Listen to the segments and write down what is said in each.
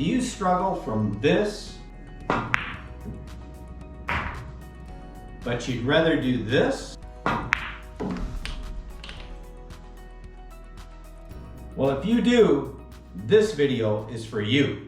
Do you struggle from this, but you'd rather do this? Well, if you do, this video is for you.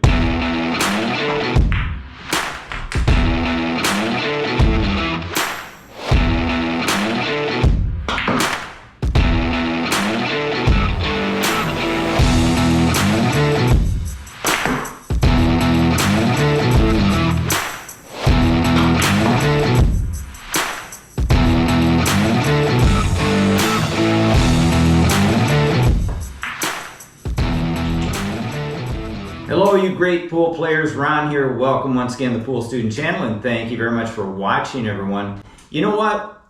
Hello you great pool players, Ron here. Welcome once again to the Pool Student Channel, and thank you very much for watching, everyone. You know what?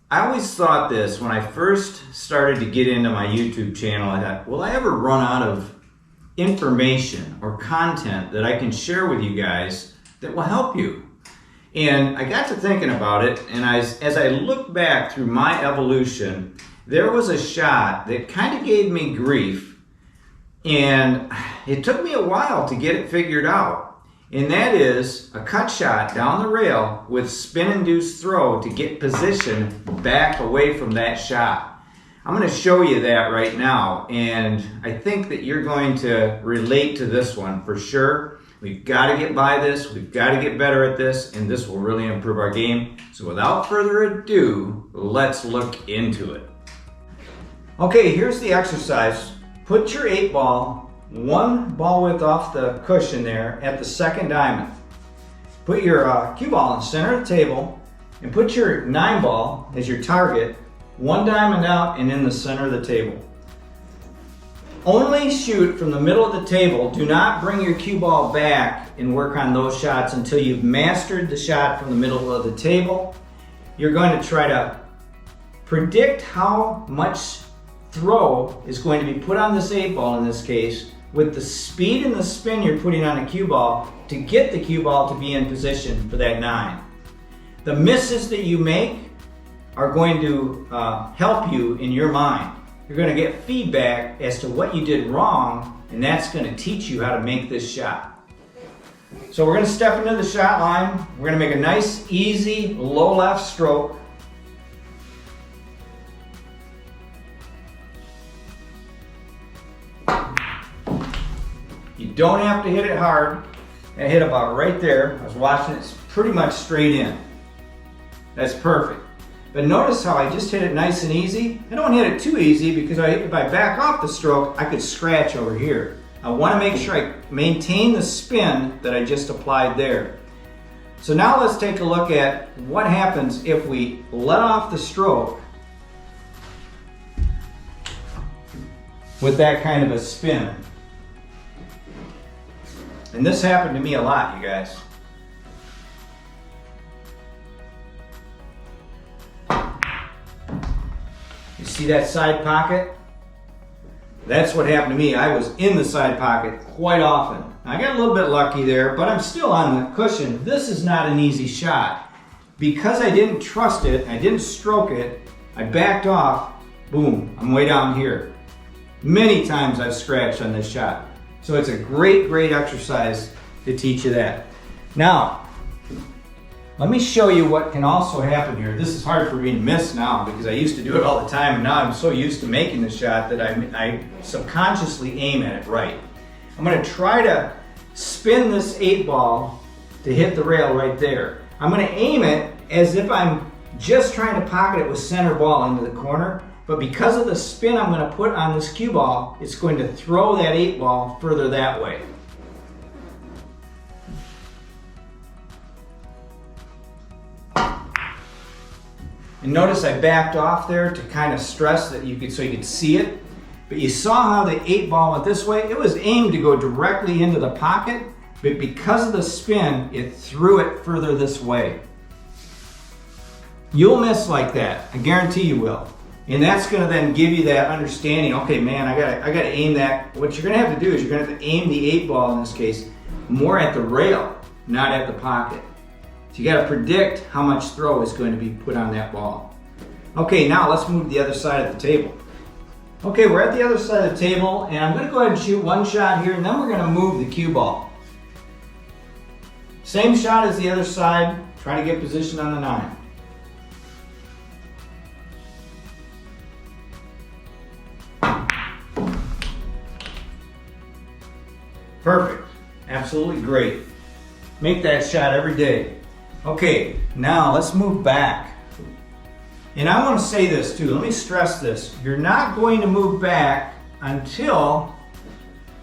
I always thought this when I first started to get into my YouTube channel. I thought, will I ever run out of information or content that I can share with you guys that will help you? And I got to thinking about it, and as I look back through my evolution, there was a shot that kind of gave me grief. And it took me a while to get it figured out. And that is a cut shot down the rail with spin-induced throw to get position back away from that shot. I'm going to show you that right now. And I think that you're going to relate to this one for sure. We've got to get by this. We've got to get better at this. And this will really improve our game. So without further ado, let's look into it. Okay, here's the exercise. Put your 8-ball, one ball width off the cushion there at the second diamond. Put your cue ball in the center of the table and put your 9-ball as your target, one diamond out and in the center of the table. Only shoot from the middle of the table. Do not bring your cue ball back and work on those shots until you've mastered the shot from the middle of the table. You're going to try to predict how much throw is going to be put on this 8-ball in this case with the speed and the spin you're putting on a cue ball to get the cue ball to be in position for that 9. The misses that you make are going to help you in your mind. You're going to get feedback as to what you did wrong, and that's going to teach you how to make this shot. So we're going to step into the shot line. We're going to make a nice, easy, low left stroke. You don't have to hit it hard. I hit about right there. I was watching it, it's pretty much straight in. That's perfect. But notice how I just hit it nice and easy. I don't hit it too easy because if I back off the stroke, I could scratch over here. I want to make sure I maintain the spin that I just applied there. So now let's take a look at what happens if we let off the stroke with that kind of a spin. And this happened to me a lot, you guys. You see that side pocket? That's what happened to me. I was in the side pocket quite often. I got a little bit lucky there, but I'm still on the cushion. This is not an easy shot. Because I didn't trust it, I didn't stroke it, I backed off, boom, I'm way down here. Many times I've scratched on this shot. So it's a great, great exercise to teach you that. Now, let me show you what can also happen here. This is hard for me to miss now because I used to do it all the time, and now I'm so used to making the shot that I subconsciously aim at it right. I'm going to try to spin this 8-ball to hit the rail right there. I'm going to aim it as if I'm just trying to pocket it with center ball into the corner. But because of the spin I'm going to put on this cue ball, it's going to throw that 8-ball further that way. And notice I backed off there to kind of stress that so you could see it. But you saw how the 8-ball went this way. It was aimed to go directly into the pocket, but because of the spin, it threw it further this way. You'll miss like that. I guarantee you will. And that's going to then give you that understanding, okay, man, I got to aim that. What you're going to have to do is you're going to have to aim the 8-ball in this case more at the rail, not at the pocket. So you got to predict how much throw is going to be put on that ball. Okay, now let's move to the other side of the table. Okay, we're at the other side of the table, and I'm going to go ahead and shoot one shot here, and then we're going to move the cue ball. Same shot as the other side. Try to get position on the 9. Perfect. Absolutely great. Make that shot every day. Okay, now let's move back. And I want to say this too. Let me stress this. You're not going to move back until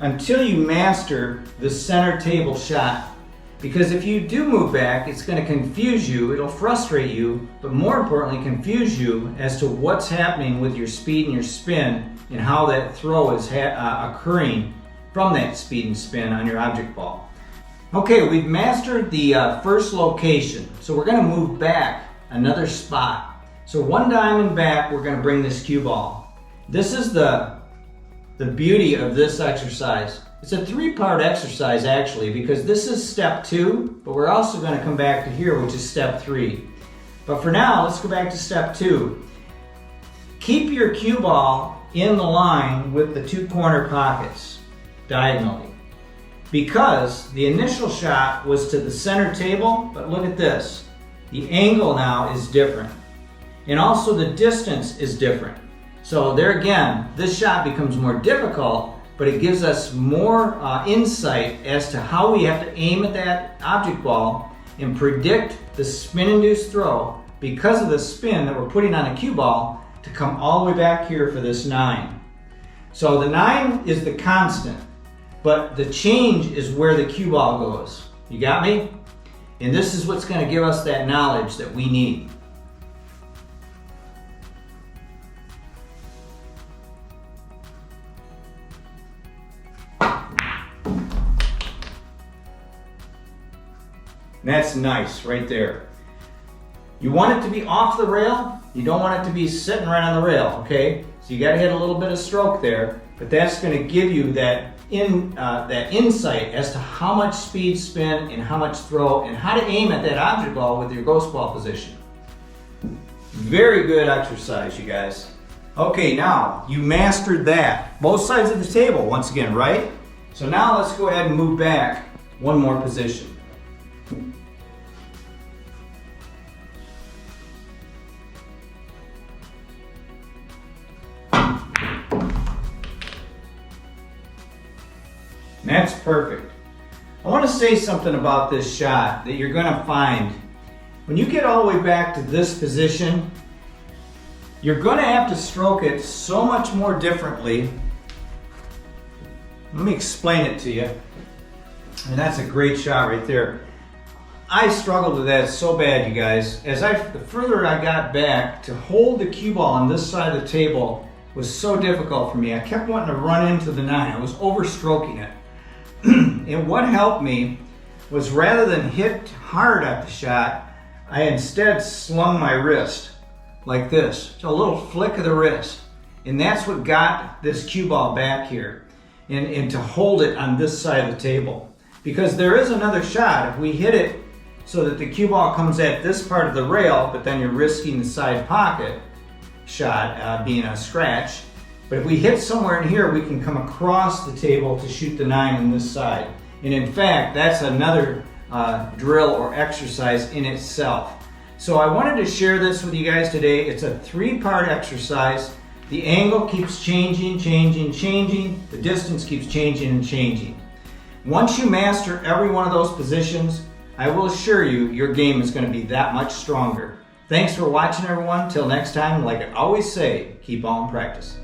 you master the center table shot. Because if you do move back, it's going to confuse you, it'll frustrate you, but more importantly confuse you as to what's happening with your speed and your spin and how that throw is occurring from that speed and spin on your object ball. Okay, we've mastered the first location, so we're going to move back another spot. So 1 diamond back, we're going to bring this cue ball. This is the beauty of this exercise. It's a 3-part exercise actually, because this is step 2, but we're also going to come back to here, which is step 3. But for now, let's go back to step 2. Keep your cue ball in the line with the 2 corner pockets diagonally, because the initial shot was to the center table, but look at this. The angle now is different, and also the distance is different. So there again, this shot becomes more difficult, but it gives us more insight as to how we have to aim at that object ball and predict the spin-induced throw because of the spin that we're putting on a cue ball to come all the way back here for this 9. So the 9 is the constant, but the change is where the cue ball goes. You got me? And this is what's going to give us that knowledge that we need. That's nice right there. You want it to be off the rail. You don't want it to be sitting right on the rail, okay? So you got to hit a little bit of stroke there, but that's going to give you that insight as to how much speed, spin, and how much throw, and how to aim at that object ball with your ghost ball position. Very good exercise, you guys. Okay, now you mastered that. Both sides of the table, once again, right? So now let's go ahead and move back 1 more position. And that's perfect. I want to say something about this shot that you're going to find. When you get all the way back to this position, you're going to have to stroke it so much more differently. Let me explain it to you. And that's a great shot right there. I struggled with that so bad, you guys. The further I got back, to hold the cue ball on this side of the table was so difficult for me. I kept wanting to run into the 9. I was over-stroking it. And what helped me was, rather than hit hard at the shot, I instead slung my wrist like this. So a little flick of the wrist. And that's what got this cue ball back here. And to hold it on this side of the table. Because there is another shot. If we hit it so that the cue ball comes at this part of the rail, but then you're risking the side pocket shot being a scratch. But if we hit somewhere in here, we can come across the table to shoot the 9 on this side. And in fact, that's another drill or exercise in itself. So I wanted to share this with you guys today. It's a 3-part exercise. The angle keeps changing, changing, changing. The distance keeps changing and changing. Once you master every one of those positions, I will assure you, your game is going to be that much stronger. Thanks for watching, everyone. Till next time, like I always say, keep on practicing.